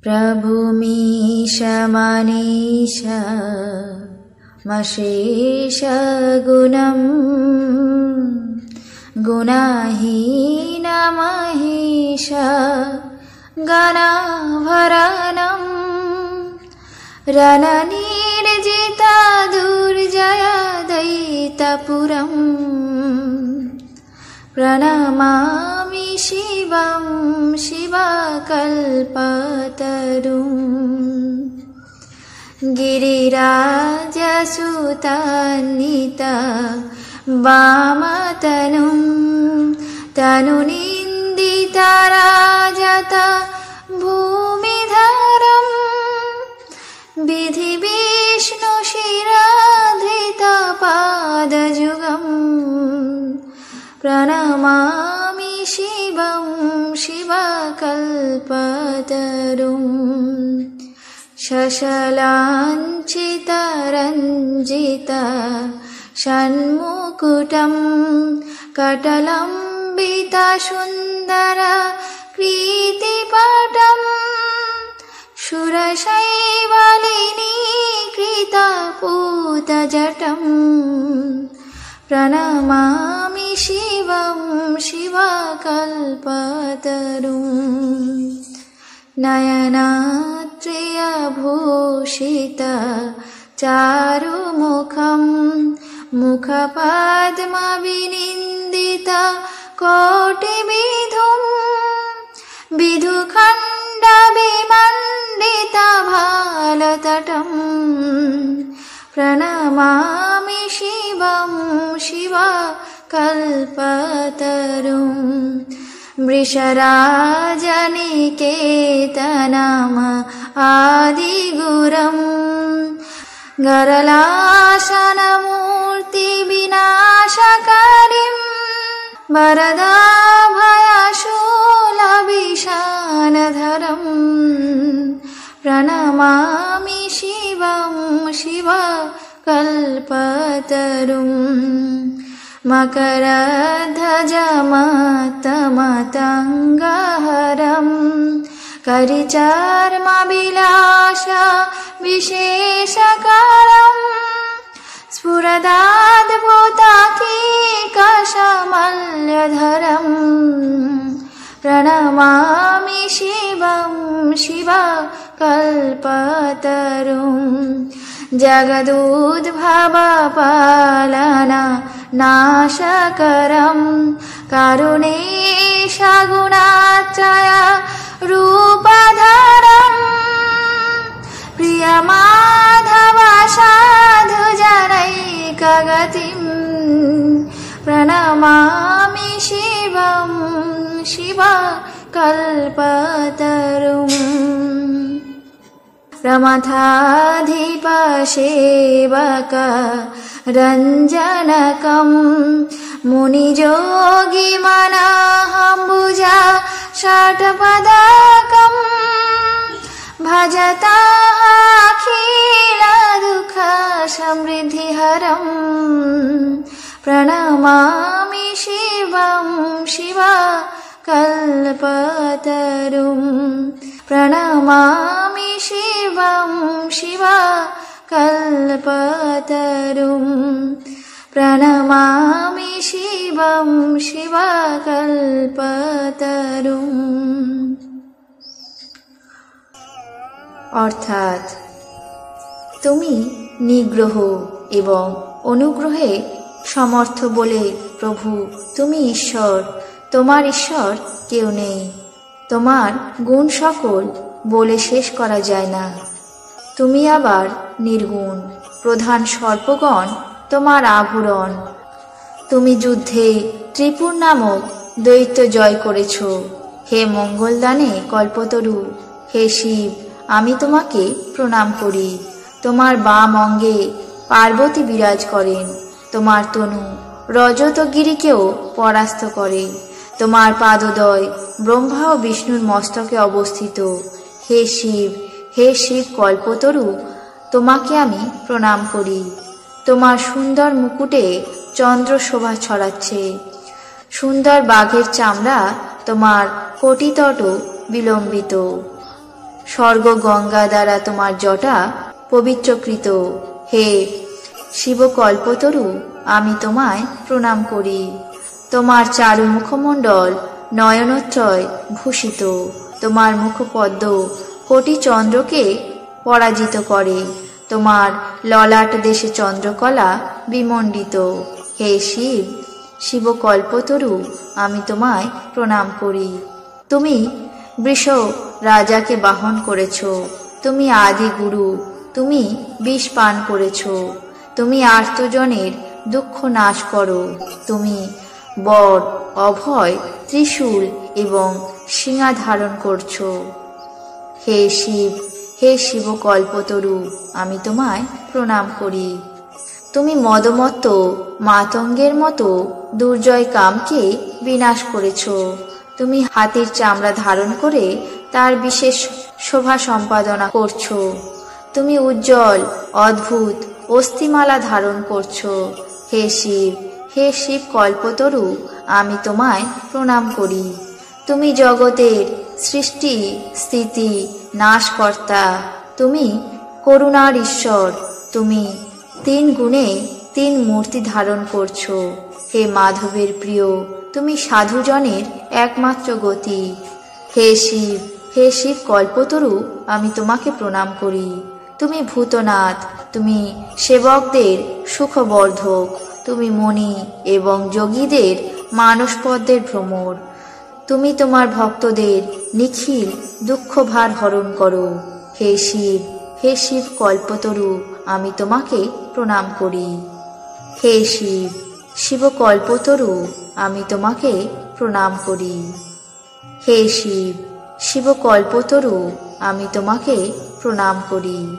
प्रभुमीश मनीष मशेष गुणम् गुणहीन महेश गणाभरणम् रणनिर्जित दुर्जय दैत्यपुरम् प्रणमामि शिवं शिवकल्पतरुम् गिरिराजसुतान्वित वामतनुं तनुनिन्दित राजत भूमिधरम् विधिविष्णुशिराधृत पादयुगम् प्रणमामि शिवं शिवकल्पतरुम् शशलाञ्चितरञ्जित षण्मुकुटं कटलम्बित सुन्दर कीर्तिपटम् शूरशैवलिनीकृत पूतजटम् प्रणमामि शिवं शिवकल्पतरुम् नयनात्रयभूषित चारुमुखं मुखपद्मविनिन्दित कोटिविधुम् विधुखण्डविमण्डित भालतटम् प्रणमामि शिवं शिवकल्पतरुम् वृषराजनिकेतनम् आदिगुरम् गरलासनमूर्तिविनाशकारिम् वरदाभयशूलविशानधरम् प्रणमामि शिवं शिवकल्पतरुम् मकरध्वजमतमतङ्गहरम् करिचर्मविलास विशेषकरम् स्फुरदाद्भुतकीकशमल्यधरम् प्रणमामि शिवं शिवकल्पतरुम् जगदुद्भवपालन नाशकरम् करुणेश गुणात्रय रूपधरम् प्रियमाधव साधुजनैकगतिम् प्रणमामि शिवं शिवकल्पतरुम् प्रमथाधिपसेवक रञ्जनकम् मुनिजोगिमनाम्बुजा षट्पदकम् भजताखिलदुःख समृद्धिहरम् प्रणमामि शिवं शिवकल्पतरुम् प्रणमामि शिवं शिवकल्पतरुम् प्रणमामि शिवं शिवकल्पतरुम्। অর্থাৎ তুমি নিগ্রহ এবং অনুগ্রহে সমর্থ বলে প্রভু তুমি ঈশ্বর, তোমার ঈশ্বর কেউ নেই। তোমার গুণ সকল বলে শেষ করা যায় না। তুমি আবার নির্গুণ, প্রধান সর্পগণ তোমার আভরণ। তুমি যুদ্ধে ত্রিপুর নামক দৈত্য জয় করেছ। হে মঙ্গলদানে কল্পতরু, হে শিব, আমি তোমাকে প্রণাম করি। তোমার বাম অঙ্গে পার্বতী বিরাজ করেন। তোমার তনু রজতগিরিকেও পরাস্ত করে। তোমার পাদদয় ব্রহ্মা ও বিষ্ণুর মস্তকে অবস্থিত। হে শিব, হে শিব কল্পতরু, তোমাকে আমি প্রণাম করি। তোমার সুন্দর মুকুটে চন্দ্র শোভা ছড়াচ্ছে। সুন্দর বাঘের চামড়া তোমার কটিতট বিলম্বিত। স্বর্গ গঙ্গা দ্বারা তোমার জটা পবিত্রকৃত। হে শিব কল্পতরু, আমি তোমায় প্রণাম করি। তোমার চারু মুখমণ্ডল নয়নত্রয় ভূষিত। তোমার মুখপদ্ম কোটি চন্দ্রকে পরাজিত করে। তোমার ললাট দেশে চন্দ্রকলা বিমণ্ডিত। হে শিব, শিব কল্পতরু, আমি তোমায় প্রণাম করি। তুমি বৃষ রাজাকে বাহন করেছ। তুমি আদি গুরু, তুমি বিষ পান করেছ। তুমি আর্তজনের দুঃখ নাশ করো। তুমি বর, অভয়, ত্রিশূল এবং শিঙা ধারণ করছ। হে শিব, হে শিব কল্পতরু, আমি তোমায় প্রণাম করি। তুমি মদমত্ত মাতঙ্গের মতো দুর্জয় কামকে বিনাশ করেছ। তুমি হাতির চামড়া ধারণ করে তার বিশেষ শোভা সম্পাদনা করছ। তুমি উজ্জ্বল অদ্ভুত অস্থিমালা ধারণ করছ। হে শিব, হে শিব কল্পতরু, আমি তোমায় প্রণাম করি। তুমি জগতের সৃষ্টি স্থিতি নাশকর্তা। তুমি করুণার ঈশ্বর। তুমি তিন গুণে তিন মূর্তি ধারণ করছ। হে মাধবের প্রিয়, তুমি সাধুজনের একমাত্র গতি। হে শিব, হে শিব কল্পতরু, আমি তোমাকে প্রণাম করি। তুমি ভূতনাথ, তুমি সেবকদের সুখবর্ধক। তুমি মণি এবং যোগীদের মানসপদ্মের ভ্রমর। তুমি তোমার ভক্তদের নিখিল দুঃখভার হরণ করো। হে শিব, হে শিব কল্পতরু, আমি তোমাকে প্রণাম করি। হে শিব, শিব কল্পতরু, আমি তোমাকে প্রণাম করি। হে শিব, শিব কল্পতরু, আমি তোমাকে প্রণাম করি।